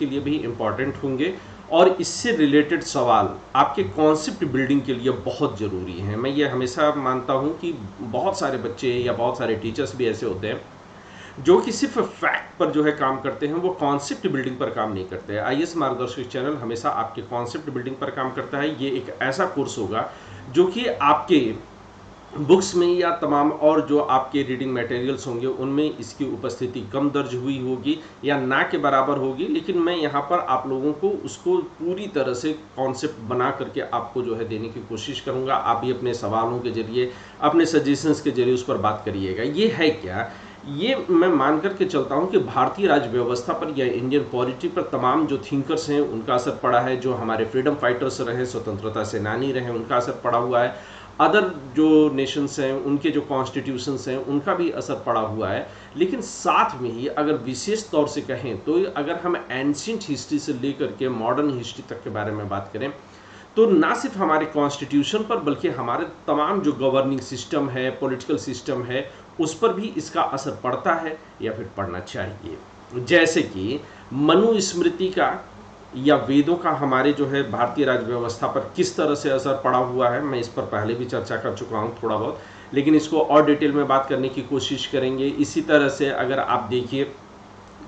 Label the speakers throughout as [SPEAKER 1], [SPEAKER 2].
[SPEAKER 1] के लिए भी इम्पॉर्टेंट होंगे और इससे रिलेटेड सवाल आपके कॉन्सेप्ट बिल्डिंग के लिए बहुत ज़रूरी हैं। मैं ये हमेशा मानता हूँ कि बहुत सारे बच्चे या बहुत सारे टीचर्स भी ऐसे होते हैं जो कि सिर्फ फैक्ट पर जो है काम करते हैं, वो कॉन्सेप्ट बिल्डिंग पर काम नहीं करते हैं। आईएएस मार्गदर्शक चैनल हमेशा आपके कॉन्सेप्ट बिल्डिंग पर काम करता है। ये एक ऐसा कोर्स होगा जो कि आपके बुक्स में या तमाम और जो आपके रीडिंग मटेरियल्स होंगे उनमें इसकी उपस्थिति कम दर्ज हुई होगी या ना के बराबर होगी, लेकिन मैं यहाँ पर आप लोगों को उसको पूरी तरह से कॉन्सेप्ट बना करके आपको जो है देने की कोशिश करूँगा। आप भी अपने सवालों के जरिए, अपने सजेशंस के जरिए उस पर बात करिएगा। ये है क्या, ये मैं मान करके चलता हूँ कि भारतीय राज्य व्यवस्था पर या इंडियन पॉलिटी पर तमाम जो थिंकर्स हैं उनका असर पड़ा है, जो हमारे फ्रीडम फाइटर्स रहे, स्वतंत्रता सेनानी रहे, उनका असर पड़ा हुआ है। अदर जो नेशंस हैं उनके जो कॉन्स्टिट्यूशंस हैं उनका भी असर पड़ा हुआ है। लेकिन साथ में ही अगर विशेष तौर से कहें तो अगर हम एंशिएंट हिस्ट्री से लेकर के मॉडर्न हिस्ट्री तक के बारे में बात करें तो ना सिर्फ हमारे कॉन्स्टिट्यूशन पर बल्कि हमारे तमाम जो गवर्निंग सिस्टम है, पॉलिटिकल सिस्टम है, उस पर भी इसका असर पड़ता है या फिर पड़ना चाहिए। जैसे कि मनुस्मृति का या वेदों का हमारे जो है भारतीय राज्य व्यवस्था पर किस तरह से असर पड़ा हुआ है, मैं इस पर पहले भी चर्चा कर चुका हूँ थोड़ा बहुत, लेकिन इसको और डिटेल में बात करने की कोशिश करेंगे। इसी तरह से अगर आप देखिए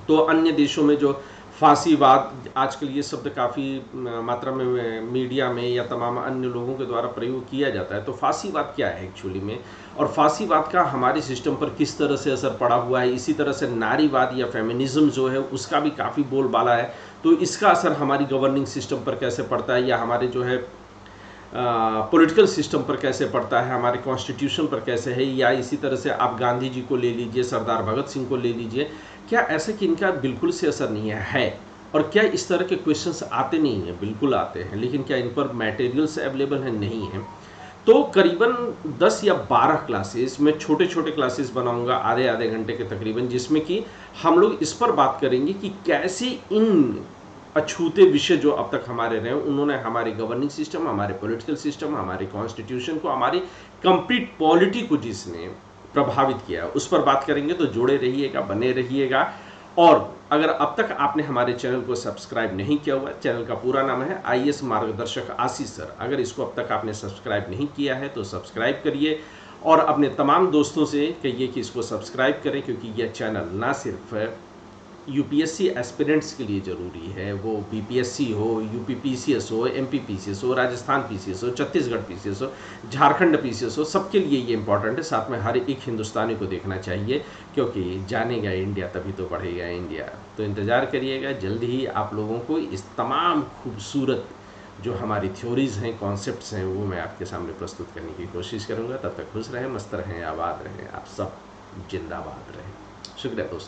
[SPEAKER 1] तो अन्य देशों में जो फांसीवाद, आजकल ये शब्द काफ़ी मात्रा में मीडिया में या तमाम अन्य लोगों के द्वारा प्रयोग किया जाता है, तो फांसीवाद क्या है एक्चुअली में, और फांसीवाद का हमारे सिस्टम पर किस तरह से असर पड़ा हुआ है। इसी तरह से नारीवाद या फेमिनिज्म जो है उसका भी काफ़ी बोलबाला है, तो इसका असर हमारी गवर्निंग सिस्टम पर कैसे पड़ता है या हमारे जो है पॉलिटिकल सिस्टम पर कैसे पड़ता है, हमारे कॉन्स्टिट्यूशन पर कैसे है। या इसी तरह से आप गांधी जी को ले लीजिए, सरदार भगत सिंह को ले लीजिए, क्या ऐसा कि इनका बिल्कुल से असर नहीं है और क्या इस तरह के क्वेश्चंस आते नहीं हैं? बिल्कुल आते हैं, लेकिन क्या इन पर मटेरियल्स अवेलेबल हैं? नहीं है। तो करीबन 10 या 12 क्लासेस में छोटे छोटे क्लासेस बनाऊंगा आधे आधे घंटे के तकरीबन, जिसमें कि हम लोग इस पर बात करेंगे कि कैसे इन अछूते विषय जो अब तक हमारे रहे उन्होंने हमारे गवर्निंग सिस्टम, हमारे पॉलिटिकल सिस्टम, हमारे कॉन्स्टिट्यूशन को, हमारी कंप्लीट पॉलिटी को जिसने प्रभावित किया, उस पर बात करेंगे। तो जुड़े रहिएगा, बने रहिएगा। और अगर अब तक आपने हमारे चैनल को सब्सक्राइब नहीं किया हुआ, चैनल का पूरा नाम है आईएएस मार्गदर्शक आशीष सर, अगर इसको अब तक आपने सब्सक्राइब नहीं किया है तो सब्सक्राइब करिए और अपने तमाम दोस्तों से कहिए कि इसको सब्सक्राइब करें, क्योंकि यह चैनल ना सिर्फ यूपीएससी एस्पिरेंट्स के लिए ज़रूरी है, वो बीपीएससी हो, यूपी पीसीएस हो, एमपी पीसीएस हो, राजस्थान पीसीएस हो, छत्तीसगढ़ पीसीएस हो, झारखंड पीसीएस हो, सबके लिए ये इंपॉर्टेंट है। साथ में हर एक हिंदुस्तानी को देखना चाहिए, क्योंकि जानेगा इंडिया तभी तो बढ़ेगा इंडिया। तो इंतज़ार करिएगा, जल्द ही आप लोगों को इस तमाम खूबसूरत जो हमारी थ्योरीज़ हैं, कॉन्सेप्ट्स हैं, वो मैं आपके सामने प्रस्तुत करने की कोशिश करूँगा। तब तक खुश रहें, मस्त रहें, आबाद रहें, आप सब जिंदाबाद रहें। शुक्रिया दोस्तों।